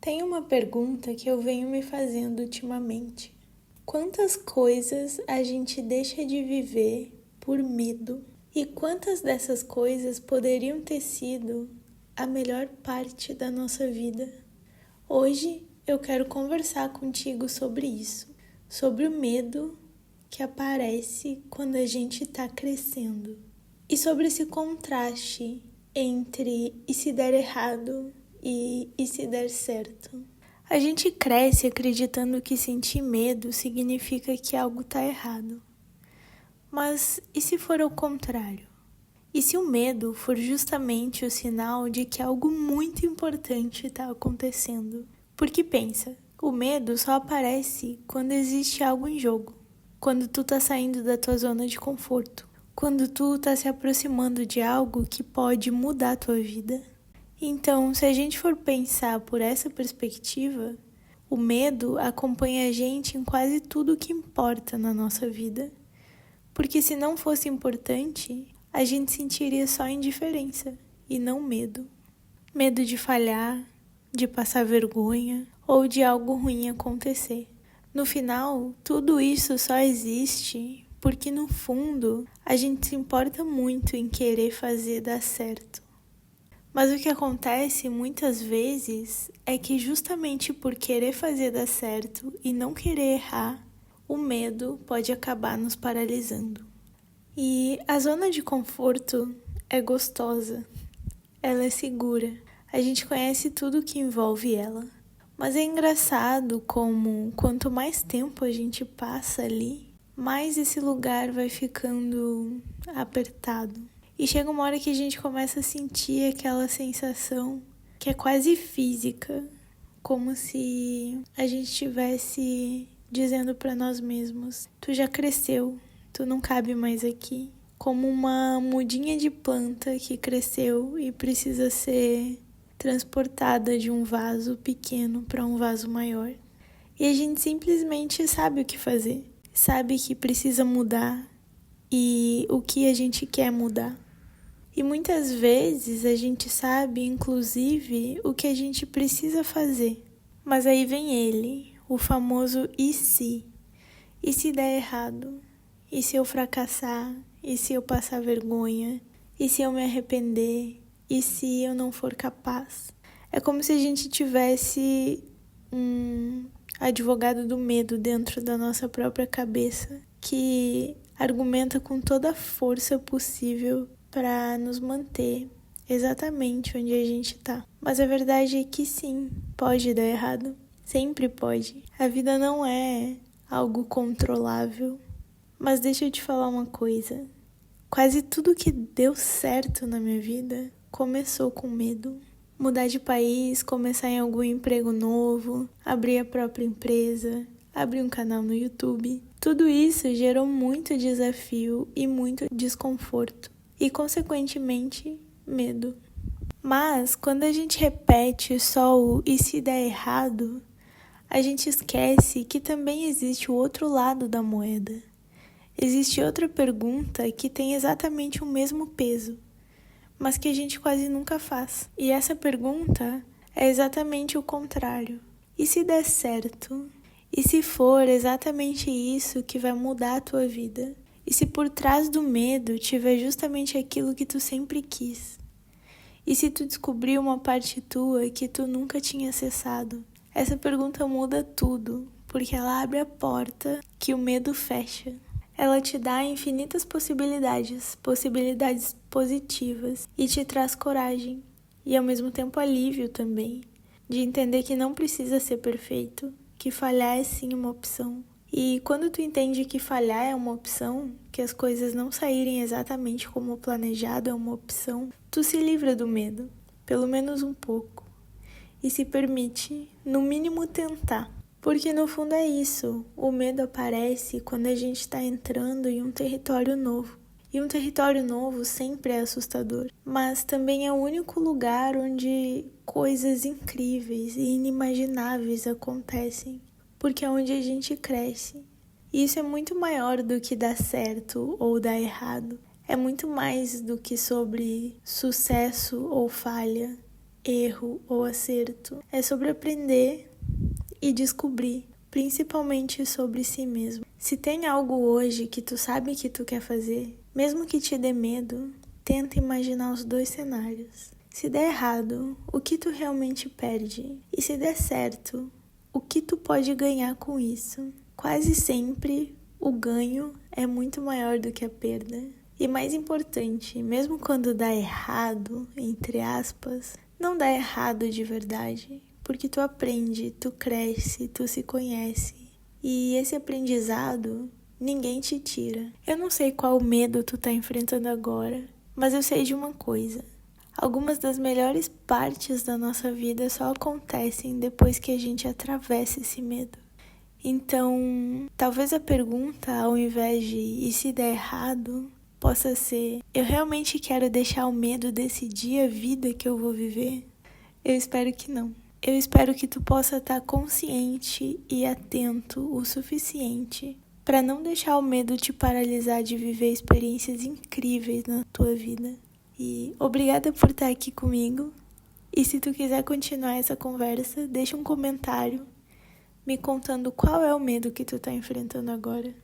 Tem uma pergunta que eu venho me fazendo ultimamente. Quantas coisas a gente deixa de viver por medo? E quantas dessas coisas poderiam ter sido a melhor parte da nossa vida? Hoje eu quero conversar contigo sobre isso, sobre o medo que aparece quando a gente está crescendo e sobre esse contraste entre e se der errado e se der certo. A gente cresce acreditando que sentir medo significa que algo está errado. Mas e se for ao contrário? E se o medo for justamente o sinal de que algo muito importante está acontecendo? Porque pensa, o medo só aparece quando existe algo em jogo. Quando tu tá saindo da tua zona de conforto. Quando tu tá se aproximando de algo que pode mudar a tua vida. Então, se a gente for pensar por essa perspectiva, o medo acompanha a gente em quase tudo que importa na nossa vida. Porque se não fosse importante, a gente sentiria só indiferença e não medo. Medo de falhar, de passar vergonha ou de algo ruim acontecer. No final, tudo isso só existe porque no fundo a gente se importa muito em querer fazer dar certo. Mas o que acontece muitas vezes é que justamente por querer fazer dar certo e não querer errar, o medo pode acabar nos paralisando. E a zona de conforto é gostosa, ela é segura, a gente conhece tudo que envolve ela. Mas é engraçado como quanto mais tempo a gente passa ali, mais esse lugar vai ficando apertado. E chega uma hora que a gente começa a sentir aquela sensação que é quase física, como se a gente estivesse dizendo para nós mesmos: tu já cresceu, tu não cabe mais aqui. Como uma mudinha de planta que cresceu e precisa ser transportada de um vaso pequeno para um vaso maior. E a gente simplesmente sabe o que fazer, sabe que precisa mudar e o que a gente quer mudar. E muitas vezes a gente sabe, inclusive, o que a gente precisa fazer. Mas aí vem ele, o famoso e se? E se der errado? E se eu fracassar? E se eu passar vergonha? E se eu me arrepender? E se eu não for capaz? É como se a gente tivesse um advogado do medo dentro da nossa própria cabeça que argumenta com toda a força possível para nos manter exatamente onde a gente está. Mas a verdade é que sim, pode dar errado. Sempre pode. A vida não é algo controlável. Mas deixa eu te falar uma coisa. Quase tudo que deu certo na minha vida começou com medo. Mudar de país, começar em algum emprego novo, abrir a própria empresa, abrir um canal no YouTube. Tudo isso gerou muito desafio e muito desconforto. E, consequentemente, medo. Mas, quando a gente repete só o e se der errado, a gente esquece que também existe o outro lado da moeda. Existe outra pergunta que tem exatamente o mesmo peso, mas que a gente quase nunca faz. E essa pergunta é exatamente o contrário. E se der certo? E se for exatamente isso que vai mudar a tua vida? E se por trás do medo tiver justamente aquilo que tu sempre quis? E se tu descobrir uma parte tua que tu nunca tinha acessado? Essa pergunta muda tudo, porque ela abre a porta que o medo fecha. Ela te dá infinitas possibilidades positivas, e te traz coragem, e ao mesmo tempo alívio também, de entender que não precisa ser perfeito, que falhar é sim uma opção. E quando tu entende que falhar é uma opção, que as coisas não saírem exatamente como planejado é uma opção, tu se livra do medo, pelo menos um pouco, e se permite, no mínimo, tentar. Porque no fundo é isso, o medo aparece quando a gente está entrando em um território novo. E um território novo sempre é assustador, mas também é o único lugar onde coisas incríveis e inimagináveis acontecem. Porque é onde a gente cresce. E isso é muito maior do que dar certo ou dar errado. É muito mais do que sobre sucesso ou falha. erro ou acerto. É sobre aprender e descobrir, principalmente sobre si mesmo. Se tem algo hoje que tu sabe que tu quer fazer, mesmo que te dê medo, tenta imaginar os 2 cenários. Se der errado, o que tu realmente perde? E se der certo, o que tu pode ganhar com isso? Quase sempre o ganho é muito maior do que a perda. E mais importante, mesmo quando dá errado, entre aspas, não dá errado de verdade, porque tu aprende, tu cresce, tu se conhece. E esse aprendizado ninguém te tira. Eu não sei qual medo tu tá enfrentando agora, mas eu sei de uma coisa. Algumas das melhores partes da nossa vida só acontecem depois que a gente atravessa esse medo. Então, talvez a pergunta, ao invés de e se der errado, possa ser: eu realmente quero deixar o medo decidir a vida que eu vou viver? Eu espero que não. Eu espero que tu possa estar consciente e atento o suficiente para não deixar o medo te paralisar de viver experiências incríveis na tua vida. E obrigada por estar aqui comigo. E se tu quiser continuar essa conversa, deixa um comentário me contando qual é o medo que tu tá enfrentando agora.